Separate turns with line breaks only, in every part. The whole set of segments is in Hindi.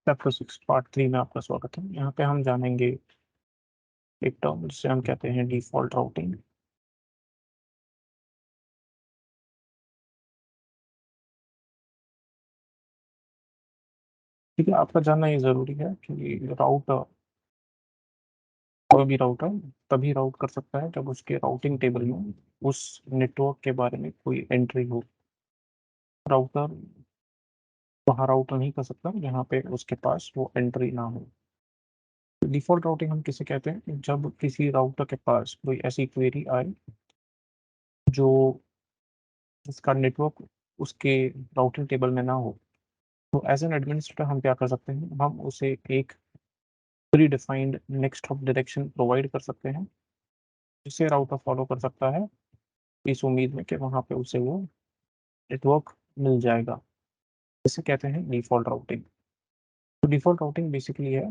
चैप्टर 6 पार्ट 3 में आपका स्वागत है। यहाँ पे हम जानेंगे एक टर्म जिसे हम कहते हैं डिफॉल्ट राउटिंग। ठीक है, आपका जानना ये जरूरी है कि राउटर, कोई भी राउटर तभी राउट कर सकता है जब उसके राउटिंग टेबल में उस नेटवर्क के बारे में कोई एंट्री हो। राउटर वहाँ राउट नहीं कर सकता जहाँ पे उसके पास वो एंट्री ना हो। डिफॉल्ट राउटिंग हम किसे कहते हैं? जब किसी राउटर के पास कोई ऐसी क्वेरी आए जो उसका नेटवर्क उसके राउटिंग टेबल में ना हो, तो एज एन एडमिनिस्ट्रेटर हम क्या कर सकते हैं? हम उसे एक pre defined next hop direction provide कर सकते हैं जिसे राउटर फॉलो कर सकता है, इस उम्मीद में कि वहां पे उसे वो नेटवर्क मिल जाएगा। इसे कहते हैं डिफॉल्ट राउटिंग। तो डिफॉल्ट राउटिंग बेसिकली है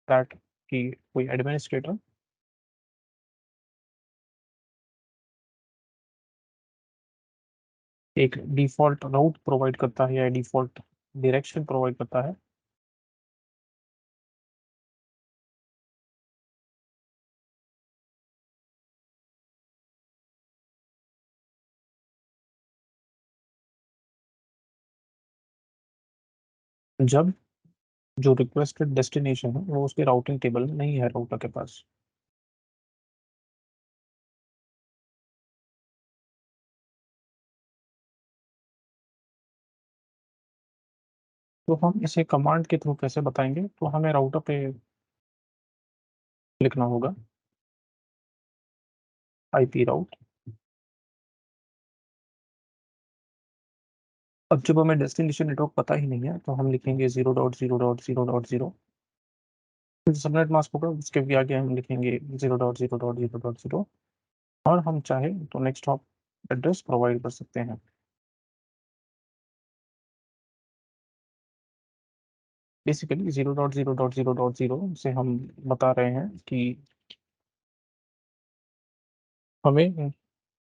दैट कि कोई एडमिनिस्ट्रेटर एक डिफॉल्ट राउट प्रोवाइड करता है या डिफॉल्ट डायरेक्शन प्रोवाइड करता है। जब जो रिक्वेस्टेड डेस्टिनेशन है वो उसके राउटिंग टेबल में नहीं है राउटर के पास। तो हम इसे कमांड के थ्रू कैसे बताएंगे? तो हमें राउटर पे लिखना होगा आईपी राउट। अब जब हमें डेस्टिनेशन नेटवर्क पता ही नहीं है तो हम लिखेंगे 0.0.0.0। सबनेट मास्क होगा, उसके भी आगे हम लिखेंगे 0.0.0.0 और हम चाहे तो नेक्स्ट हॉप एड्रेस प्रोवाइड कर सकते हैं। बेसिकली 0.0.0.0 से हम बता रहे हैं कि हमें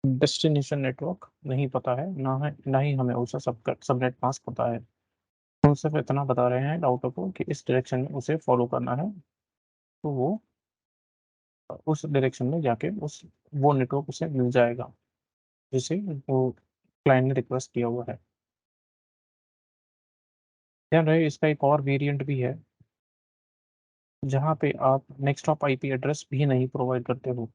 डेस्टिनेशन नेटवर्क नहीं पता है, ना ही हमें उसका सबनेट मास्क पता है। हम सिर्फ इतना बता रहे हैं राउटर को कि इस डायरेक्शन में उसे फॉलो करना है, तो वो उस डायरेक्शन में जाके उस वो नेटवर्क उसे मिल जाएगा जिसे वो क्लाइंट ने रिक्वेस्ट किया हुआ है। ध्यान रहे इसका एक और वेरिएंट भी है जहाँ पे आप नेक्स्ट हॉप आईपी एड्रेस भी नहीं प्रोवाइड करते हो।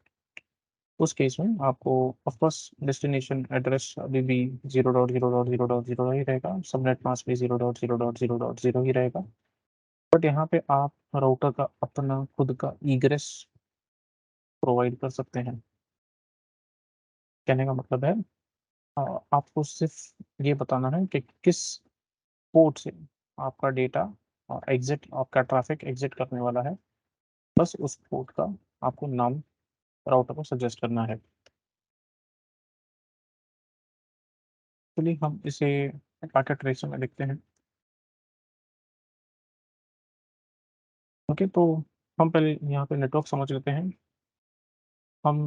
उस केस में आपको ऑफकोर्स डेस्टिनेशन एड्रेस अभी भी 0.0.0.0 ही रहेगा, सबनेट मास्क भी 0.0.0.0 ही रहेगा। बट यहाँ पे आप राउटर का अपना खुद का ईग्रेस प्रोवाइड कर सकते हैं। कहने का मतलब है आपको सिर्फ ये बताना है कि किस पोर्ट से आपका डेटा एग्जिट, आपका ट्रैफिक एग्जिट करने वाला है। बस उस पोर्ट का आपको नाम राउटर को सजेस्ट करना है। चलिए हम इसे पैकेट ट्रेसर में देखते हैं। ओके, तो हम पहले यहाँ पे नेटवर्क समझ लेते हैं। हम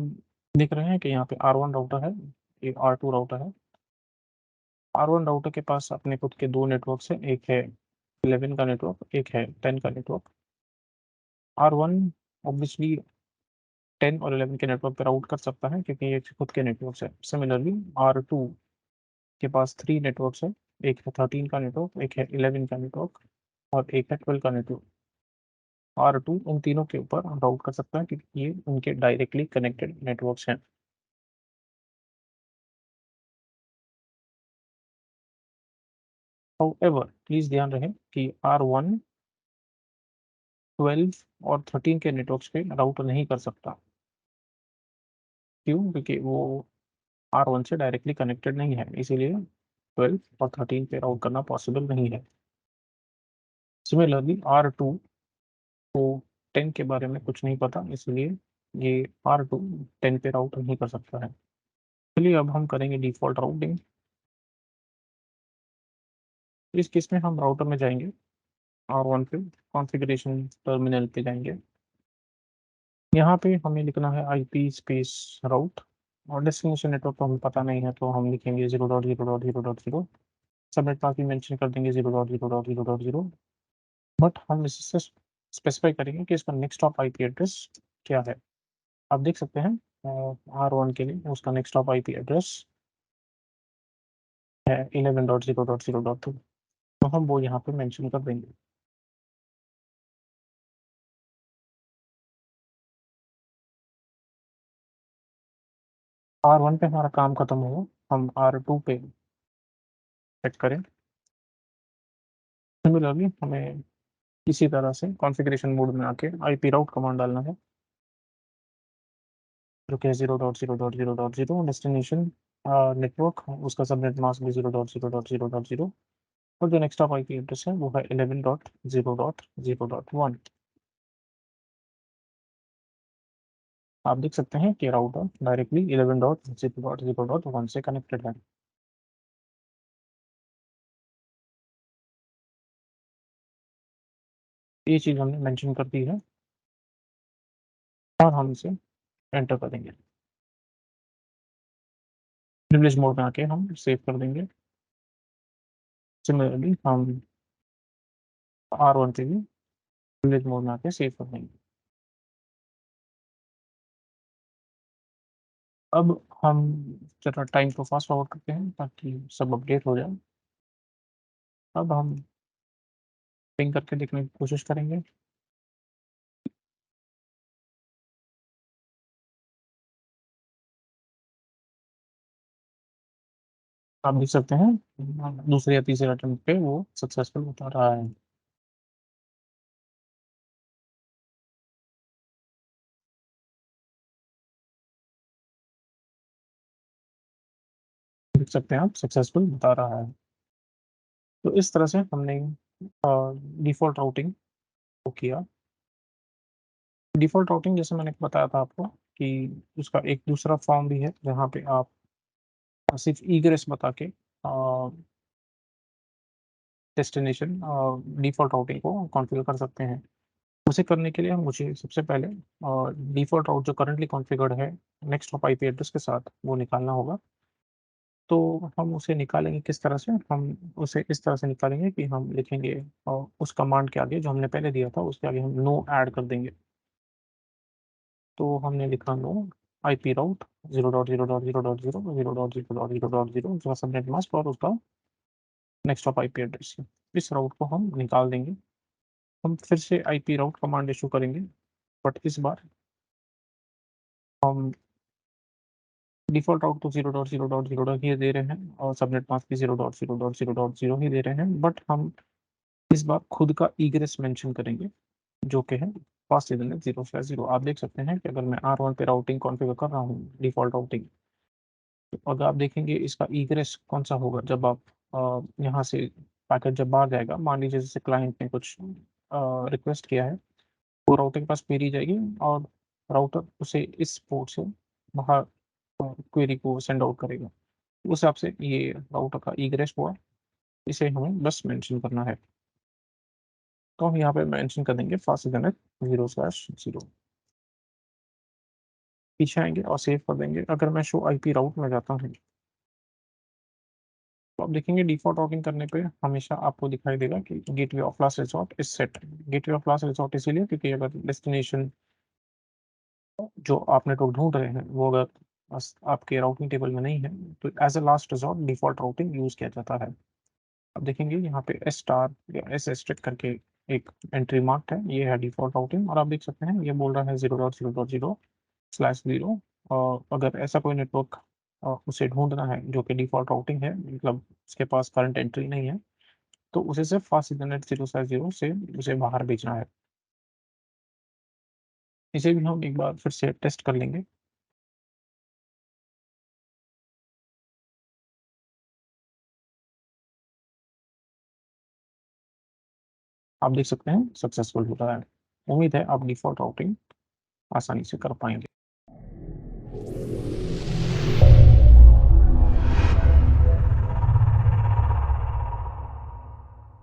देख रहे हैं कि यहाँ पे R1 राउटर है, ये R2 राउटर है। R1 राउटर के पास अपने खुद के दो नेटवर्क है, एक है 11 का नेटवर्क, एक है 10 का नेटवर्क। R1 ऑब्वियसली 10 और 11 के नेटवर्क पे राउट कर सकता है क्योंकि ये खुद के नेटवर्क है। सिमिलरली R2 के पास 3 नेटवर्क है, एक है 13 का नेटवर्क, एक है 11 का नेटवर्क और एक है 12 का नेटवर्क। R2 उन तीनों के ऊपर राउट कर सकता है क्योंकि ये उनके डायरेक्टली कनेक्टेड नेटवर्क्स हैं। हाउएवर प्लीज ध्यान रहे कि R1 12 और 13 के नेटवर्क्स पे राउट नहीं कर सकता। क्यों? क्योंकि वो R1 से डायरेक्टली कनेक्टेड नहीं है, इसीलिए 12 और 13 पे राउट करना पॉसिबल नहीं है। सिमिलरली R2 को 10 के बारे में कुछ नहीं पता, इसलिए ये R2 10 पे राउट नहीं कर सकता है। चलिए अब हम करेंगे डिफॉल्ट राउटिंग। इस केस में हम राउटर में जाएंगे, R1 पे कॉन्फ़िगरेशन टर्मिनल पे जाएंगे। यहाँ पे हमें लिखना है आईपी स्पेस राउट और डेस्टिनेशन नेटवर्क तो हमें पता नहीं है तो हम लिखेंगे 0.0.0.0। सबनेट मास्क भी मेंशन कर देंगे 0.0.0.0। बट हम इससे स्पेसिफाई करेंगे कि इसका नेक्स्ट ऑफ आईपी एड्रेस क्या है। आप देख सकते हैं R1 के लिए उसका नेक्स्ट ऑफ आईपी एड्रेस है 11.0.0.2, तो हम वो यहाँ पे मेंशन कर देंगे। R1 पे हमारा काम खत्म हुआ, हम R2 पे चेक करें। सिमिलरली हमें इसी तरह से कॉन्फ़िगरेशन मोड में आके आईपी राउट कमांड डालना है, जो कि 0.0.0.0 डेस्टिनेशन नेटवर्क, उसका सबनेट मास्क भी 0.0.0.0, और जो नेक्स्ट ऑफ आईपी एड्रेस है वो है 11.0.0.1। आप देख सकते हैं कि राउटर डायरेक्टली 11.0.0.1 से कनेक्टेड है। ये चीज़ हमने मेंशन कर दी है और हम इसे एंटर करेंगे। प्रिविलेज मोड में आके हम सेव कर देंगे। सिमिलरली हम R1 पे भी प्रिविलेज मोड में आके सेव कर देंगे। अब हम जरा टाइम को फास्ट फॉरवर्ड करते हैं ताकि सब अपडेट हो जाए। अब हम पिंग करके देखने की कोशिश करेंगे। आप देख सकते हैं दूसरे या तीसरे अटेम्प्ट पे वो सक्सेसफुल बता रहा है। देख सकते हैं आप सक्सेसफुल बता रहा है। तो इस तरह से हमने डिफ़ॉल्ट राउटिंग को किया। डिफ़ॉल्ट राउटिंग जैसे मैंने बताया था आपको कि उसका एक दूसरा फॉर्म भी है जहाँ पे आप सिर्फ ईग्रेस बता के डेस्टिनेशन डिफ़ॉल्ट राउटिंग को कॉन्फ़िगर कर सकते हैं। उसे करने के लिए मुझे सबसे पहले डिफ़ॉल्ट राउट जो करंटली कॉन्फ़िगर्ड है नेक्स्ट हॉप आईपी एड्रेस के साथ वो निकालना होगा। तो हम उसे निकालेंगे किस तरह से? हम उसे इस तरह से निकालेंगे कि हम लिखेंगे उस कमांड के आगे जो हमने पहले दिया था उसके आगे हम नो ऐड कर देंगे। तो हमने लिखा नो आईपी राउट 0.0.0.0 0.0.0.0 उसका सबनेट मास्क और उसका नेक्स्ट ऑफ आईपी एड्रेस है। इस राउट को हम निकाल देंगे। हम फिर से आईपी राउट कमांड इशू करेंगे, बट इस बार हम डिफ़ॉल्ट राउट तो 0.0.0 ही दे रहे हैं और सबनेट मास्क भी 0.0.0.0 ही दे रहे हैं, बट हम इस बार खुद का ईग्रेस मेंशन करेंगे जो कि है फास्ट इथरनेट 0/0। आप देख सकते हैं कि अगर मैं R1 पे राउटिंग कॉन्फ़िगर कर रहा हूँ डिफ़ॉल्ट राउटिंग, तो अगर आप देखेंगे इसका ईग्रेस कौन-सा होगा जब आप यहाँ से पैकेट जब बाहर जाएगा, मान लीजिए जैसे क्लाइंट ने कुछ रिक्वेस्ट किया है, वो राउटर के पास क्वेरी जाएगी और राउटर उसे इस पोर्ट से बाहर क्वेरी को सेंड आउट करेगा। उस हिसाब से ये राउटर का ईग्रेस हुआ, इसे हमें बस मेंशन करना है। तो हम यहाँ पे मेंशन कर देंगे फास्ट इथरनेट 0/0। पीछे आएँगे और सेव कर देंगे। अगर मैं शो आईपी राउट में जाता हूँ, तो आप देखेंगे डिफ़ॉल्ट राउटिंग करने पे हमेशा आपको दिखाई देगा कि gateway of last resort is set. Gateway of last resort इसीलिए क्योंकि अगर डेस्टिनेशन जो आप नेटवर्क ढूँढ रहे हैं, वो अगर आपके राउटिंग टेबल में नहीं है, तो as a last resort default routing use किया जाता है। अब देखेंगे यहाँ पे एस स्टार या एस एस्टेरिक करके एक एंट्री मार्क्ड है, ये है डिफ़ॉल्ट राउटिंग और आप देख सकते हैं ये बोल रहा है 0.0.0/0। और अगर ऐसा कोई नेटवर्क उसे ढूँढना है जो कि डिफ़ॉल्ट राउटिंग है, मतलब उसके पास करंट एंट्री नहीं है, तो उसे सिर्फ़ फास्ट इथरनेट 0/0 से उसे बाहर भेजना है। इसे भी हम एक बार फिर से टेस्ट कर लेंगे। आप देख सकते हैं सक्सेसफुल हो रहा है। उम्मीद है आप डिफ़ॉल्ट राउटिंग आसानी से कर पाएँगे।